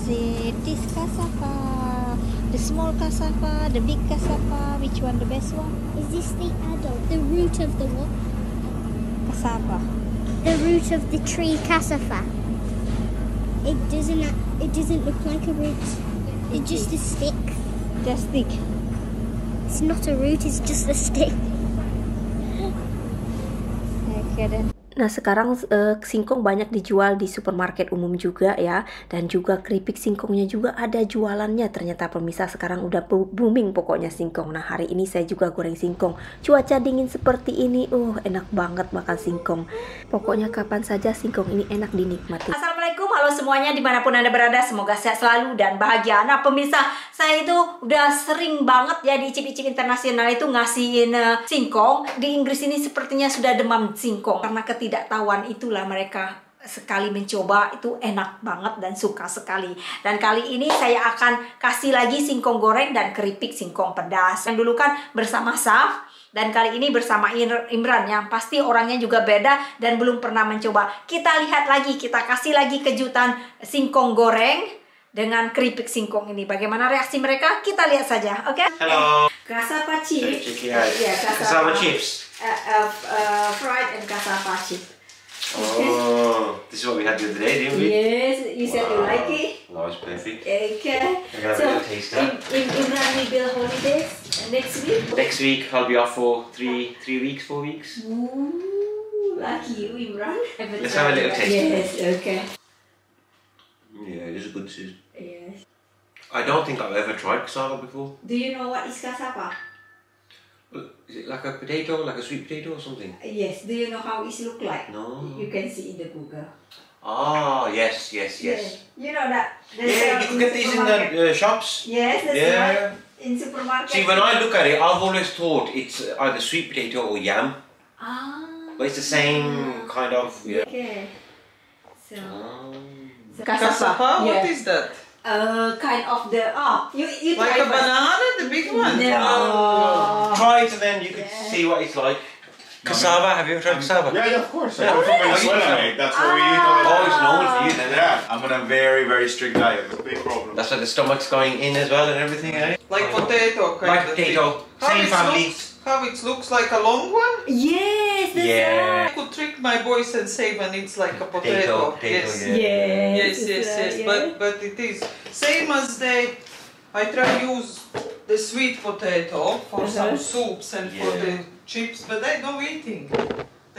it this cassava? The small cassava, the big cassava, which one the best one? Is this the adult? The root of the what? Cassava. The root of the tree cassava. It doesn't look like a root. It's just a stick. Just stick. It's not a root, it's just a stick. Okay then. Nah sekarang singkong banyak dijual di supermarket umum juga ya. Dan juga keripik singkongnya juga ada jualannya. Ternyata pemirsa sekarang udah booming pokoknya singkong. Nah hari ini saya juga goreng singkong. Cuaca dingin seperti ini, enak banget makan singkong. Pokoknya kapan saja singkong ini enak dinikmati. Assalamualaikum, halo semuanya dimanapun Anda berada. Semoga sehat selalu dan bahagia. Nah pemirsa, saya itu udah sering banget ya di Icip-icip internasional itu ngasihin singkong. Di Inggris ini sepertinya sudah demam singkong. Karena ketidaktahuan itulah mereka sekali mencoba itu enak banget dan suka sekali. Dan kali ini saya akan kasih lagi singkong goreng dan keripik singkong pedas. Yang dulu kan bersama Saf, dan kali ini bersama Imran yang pasti orangnya juga beda dan belum pernah mencoba. Kita lihat lagi, kita kasih lagi kejutan singkong goreng dengan keripik singkong ini. Bagaimana reaksi mereka? Kita lihat saja, oke? Hello. Cassava chips. Yeah, cassava chips. Fried and cassava chips. Oh, this is what we had the other day, didn't we? Yes, you said you like it. No, it's perfect. Okay. I'm gonna have a little taste now. Imran will be on holidays next week. Next week I'll be off for 3 weeks, 4 weeks. Ooh, lucky you, Imran. Let's have a little taste. Yes, okay. Yeah, it is a good soup. Yes. I don't think I've ever tried cassava before. Do you know what is cassava? Is it like a potato, like a sweet potato or something? Yes. Do you know how it look like? No. You can see in the Google. Ah, yes. You know that. Yeah, you can get these in the shops. Yes, that's right. In supermarket. See, when I look at it, I've always thought it's either sweet potato or yam. Ah. But it's the same kind of. Yeah. Okay. So. Cassava? Yeah. What is that? Kind of the you Like try a banana, the big one? No. Try it and then you can see what it's like. Cassava, have you ever tried cassava? Yeah, of course. I'm from Venezuela, mate. That's what we eat all the Oh, time. it's normal for you then. Yeah, I'm on a very, very strict diet. It's a big problem. That's why the stomach's going in as well and everything, eh? Like potato kind Like of potato, thing. same family. How it looks like a long one? Yes, that's Yeah. I could trick my boys and say when it's like a potato. Yes. yeah. Yes. But it is same as I try to use the sweet potato for some soups and for the chips, but they don't eating.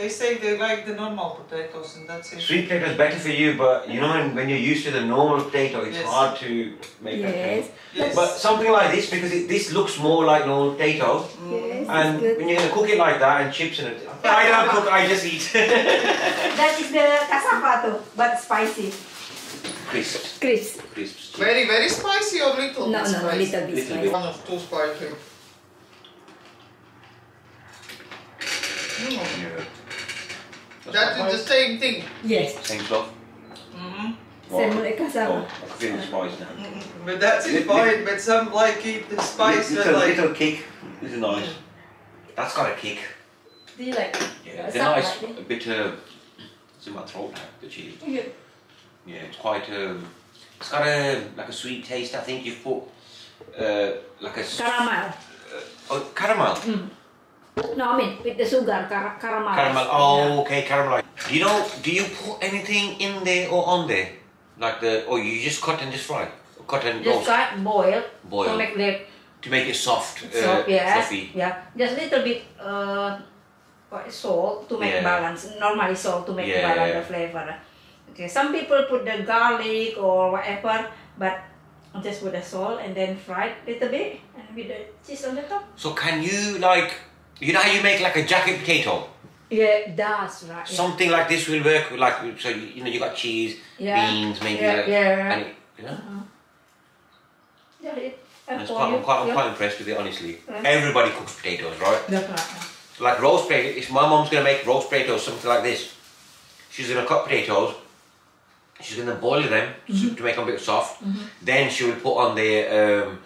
They say they like the normal potatoes and that's it. Sweet potato is better for you, but you know when you're used to the normal potato, it's Yes. hard to make that Yes. thing. Yes. But something like this, because this looks more like normal potato, Yes, and it's good. when you're going to cook it like that and chips and it, I don't cook, I just eat. That is the cassava too, but spicy. Crisps. Crisps. Very, very spicy or little No, bit no, spicy? little bit Little spicy. bit. One of too spicy. Yeah. That is the same thing. Yes. Same stuff. Same like cassava. I can feel the spice now. But that's it fine, but some like it the spice Little, like little kick. This is nice. That's got a kick. Do you like it? Yeah, Something they're nice. like A bit it's in my throat now. The chili. Yeah. Yeah, it's quite it's got like a sweet taste. I think you've put like a Caramel. Caramel. No, I mean with the sugar, caramel. Caramel. Oh, okay, caramel. Do you put anything in there or on there? Like or you just cut and just fry? Cut and Just roast? cut, boil. Boil. To make it soft, yeah, fluffy. yeah. Just little bit salt to make Yeah. balance. Normally salt to make Yeah. balance the flavor. Okay, some people put the garlic or whatever, but just put the salt and then fry it little bit and with the cheese on the top. So can you you know how you make like a jacket potato? Yeah, that's right. Yeah. Something like this will work. Like so, you know, you got cheese, Yeah. beans, maybe. Yeah. And you know. Yeah, I'm quite impressed with it, honestly. Yeah. Everybody cooks potatoes, right? That's right. Like roast potatoes. If my mom's gonna make roast potatoes, something like this, she's gonna cut potatoes. She's gonna boil them to make them a bit soft. Then she will put on her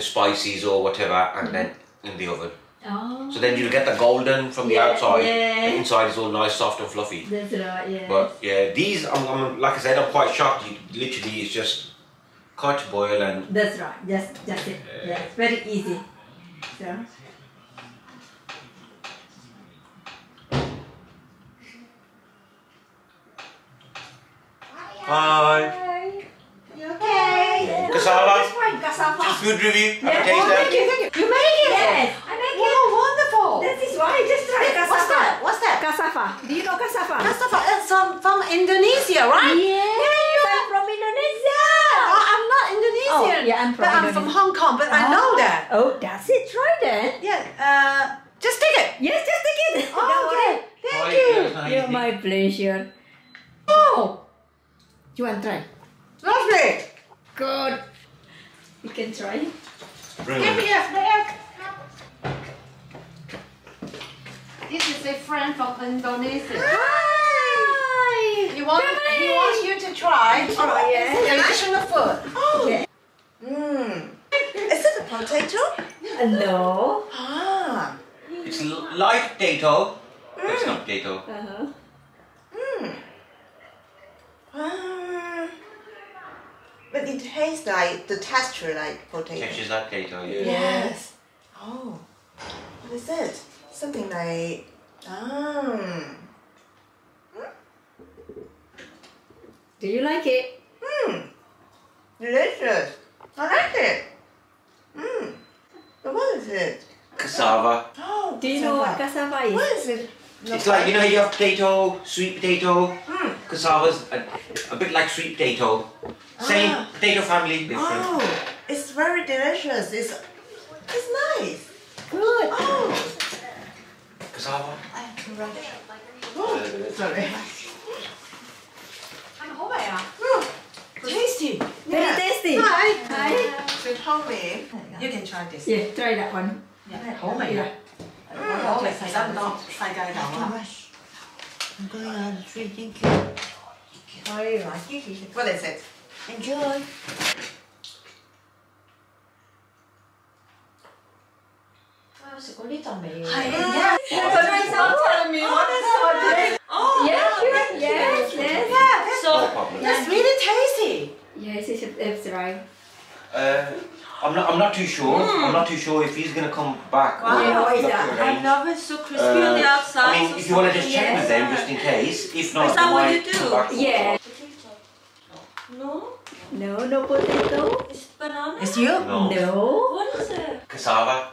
spices or whatever, and then in the oven. Oh. So then you'll get the golden from the Yeah, outside, yeah. and inside is all nice, soft and fluffy. That's right. Yeah. But yeah, these, I'm like I said, I'm quite shocked. Literally, it's just cut, boil, and That's right. Just it. Yeah, it's very easy. So. Hi. You okay? Cassava. This one, cassava. Just food review. Yeah. Have a taste Oh, there. thank you. You make it? Yes, I make it. Oh, wonderful. That is why. Just try cassava. What's that? What's that? Cassava. Do you know cassava? Cassava is from Indonesia, right? Yes, I'm from Indonesia. Oh, I'm not Indonesian. Oh, yeah, I'm from But I'm from Indonesia. Hong Kong, but I know that. Oh, that's it. Try that. Yeah, just take it. Yes, just take it. Oh, Don't worry. okay. Thank Try you. it, yeah. You're my pleasure. Oh, you want to try? Lovely. Good. You can try. Bring Give it. me a snack. This is a friend from Indonesia. Hi. He wants you to try. Oh, yes. The national food. Oh. Yeah. Is it a potato? No. Ah. It's like potato, but it's not potato. But it tastes like the texture like potato. Texture's like potato, yeah. Yes. Oh, what is it? Something like Do you like it? delicious. I like it. But what is it? Cassava. Oh, Do you know what cassava is? What is it? It's like, you know, you have potato, sweet potato. Cassava's a bit like sweet potato. Same potato family, different. Oh, it's very delicious. It's nice. Good. Oh, Cassava. sorry. Tasty. Very tasty. Hi. Hi. It's homemade. You can try this. Yeah, try that one. 好味啊！我嚟食得多世界頭啊！ I'm going on the street. Thank you. Sorry, what is it? Enjoy. Tell me what is it? Yes, sure. Yes. No problem. That's really tasty. Yes, it's right. I'm not too sure. I'm not too sure if he's gonna come back. Wow. or You know, not it's to a- arrange. love it, so crispy on the outside. I mean, if you want to just check with them, just in case. If not, Is that they what might you do? come back. Yeah. No, No potato. it's banana. It's you? No. No. What is it? Cassava.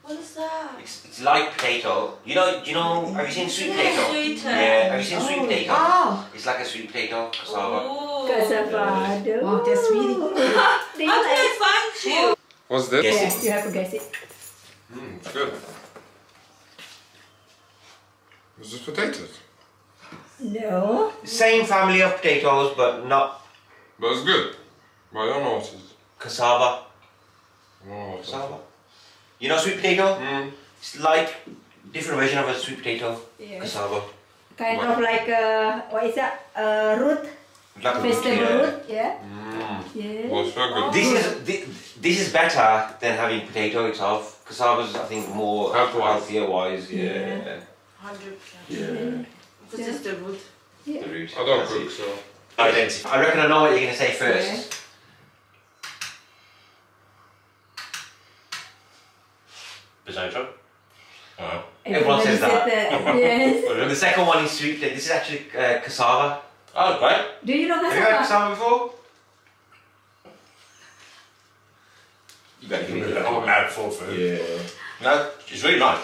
What is that? It's like potato. You know, have you seen sweet potato? Sweet. Yeah, have you seen sweet potato? Oh. It's like a sweet potato, cassava. Oh. Cassava. No. Wow, that's really good. Do you How like? did I find you? What's this? Yes. Yes, you have to guess it. It's good. Is this potatoes? No. Same family of potatoes, but not But it's good. Well, I don't know what it is. cassava. Oh, Cassava. You know sweet potato? Mm. It's like different version of a sweet potato. Yes. Cassava. Kind of like what is that? Root. Like a Vegetable yeah. root. Yeah. Mm. Yeah. Well, it's very good. This is better than having potato itself. Cassava's I think more Health-wise. healthier wise. Yeah. Yeah. 100%. Yeah. This is the root. The root. I don't That's cook, it. so. Identify. I reckon I know what you're gonna say first. Potato? Everyone says that. Yes. And the second one is sweet potato. This is actually cassava. Oh, great. Do you know Have you had cassava? cassava before? You better give me that. I'm a mad for food. Yeah. No, it's really nice.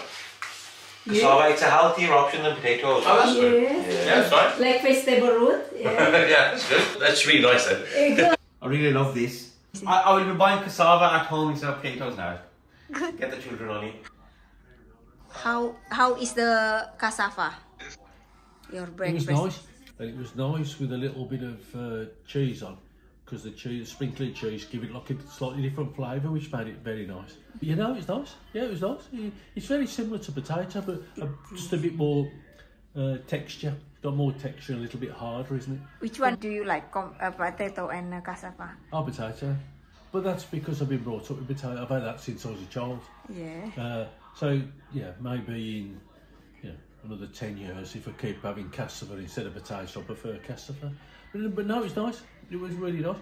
Cassava, it's a healthier option than potatoes. Oh, that's good. Yes. Yeah, it's fine. Like vegetable root. Yeah. Yeah, that's good. That's really nice then. Good. I really love this. I will be buying cassava at home instead of potatoes now. Get the children on it. How is the cassava? Your It was breakfast. nice, and it was nice with a little bit of cheese on, because the cheese, sprinkling cheese, give it like a slightly different flavour, which made it very nice. You know, it's nice. Yeah, it was nice. It's very similar to potato, but just a bit more texture. Got more texture, and a little bit harder, isn't it? Which one do you like? Potato and cassava? Oh, potato. But that's because I've been brought up with potato. I've had that since I was a child. Yeah. So yeah, maybe in another 10 years, if I keep having cassava instead of potato, I prefer cassava. But no, it's nice. It was really nice.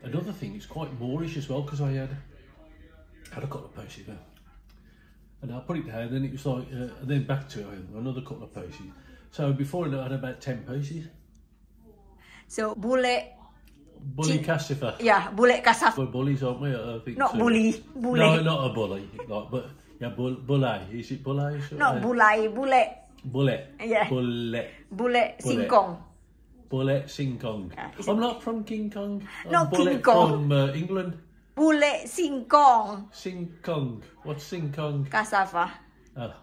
another thing, it's quite Moorish as well, because I had a couple of pieces there. And I put it down, then it was like, and then back to it, another couple of pieces. So before I had about 10 pieces. So bule. Bully cassava. Yeah, bule cassava. We're bullies, aren't we? I think Not so. bully. Bule. No, not a bully. Like, but yeah, bullay. Is it bullay? No, bulai, bule. Bullet. Yeah. Bullet. Bule Singkong. Bullet Singkong. I'm not from King Kong. No, King Kong. From England. Bule Singkong. Singkong. What's Singkong? Cassava. Oh.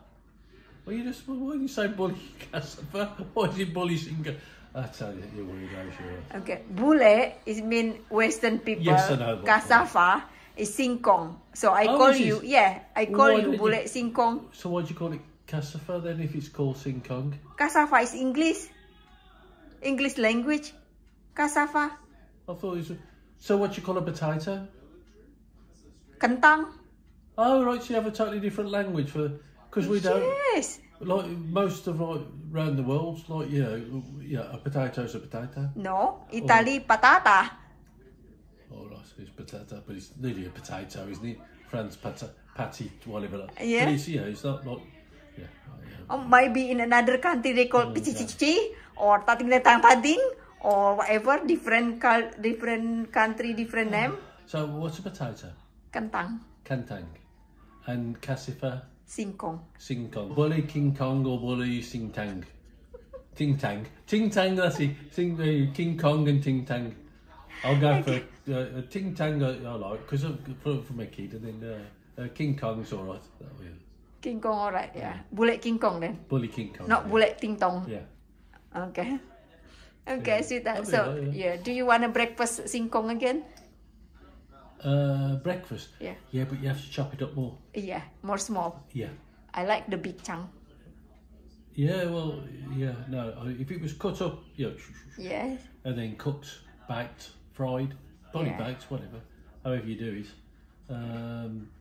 Well, why do you say bully cassava? Why is it bully Singkong? I tell you, you're weirdo, sure. Okay, bule is mean Western people. Yes, I know. Cassava is Singkong. So I call you, I call you bule Singkong. So why do you call it cassava then if it's called Singkong? Cassava is English language. Cassava. I thought it was. So what do you call a potato? Kentang. Oh right, so you have a totally different language for, because we don't. Yes. Like most of around the world, like a potato's a potato. No, Italy patata. Oh right, so it's potato, but it's nearly a potato, isn't it? France patty, whatever. Yeah. But it's not like. Yeah. Maybe in another country they call pici-cici or tating-tang-tating or whatever, different country, different name. So what's a potato? Kentang. Kentang. And cassava? Singkong. Singkong. Bully King Kong or bully Sing Tang? Ting Tang. Ting Tang, that's it. King Kong and Ting Tang. I'll go for Ting Tang, I like, because for my kid, and then King Kong's alright. King Kong, alright, yeah. Bule King Kong then. Bully King Kong. Not bule Ting Tong. Yeah. Okay. Okay, Yeah. sweetheart. So, yeah. Do you want a breakfast Singkong again? Breakfast? Yeah. Yeah, but you have to chop it up more. Yeah, more small. Yeah. I like the big chunk. Yeah, well, yeah, no, if it was cut up, Yes. and then cooked, baked, fried, body baked, whatever, however you do it,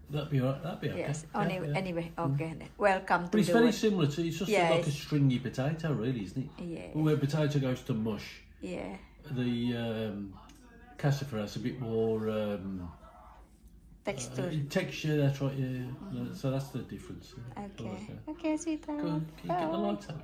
that'd be alright, that'd be okay. Yes. Yeah. Anyway, okay. Then. Welcome to But it's the very world. similar to, it's just like a stringy potato, really, isn't it? Yeah. But where potato goes to mush, Yeah. the cassava has a bit more Texture. that's right, yeah. So that's the difference. Okay. Okay, sweetheart. Good. I like that.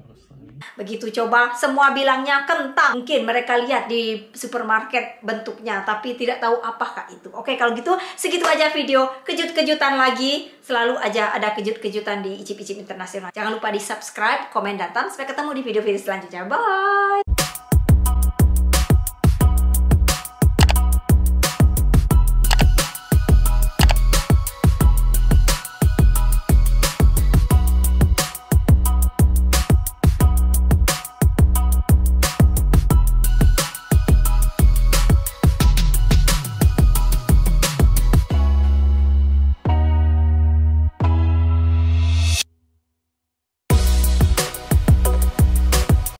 Begitu coba, semua bilangnya kentang. Mungkin mereka lihat di supermarket bentuknya, tapi tidak tahu apakah itu. Oke, kalau gitu segitu aja video kejut-kejutan lagi. Selalu aja ada kejut-kejutan di Icip-icip Internasional. Jangan lupa di subscribe, komen, dan sampai ketemu di video-video selanjutnya. Bye!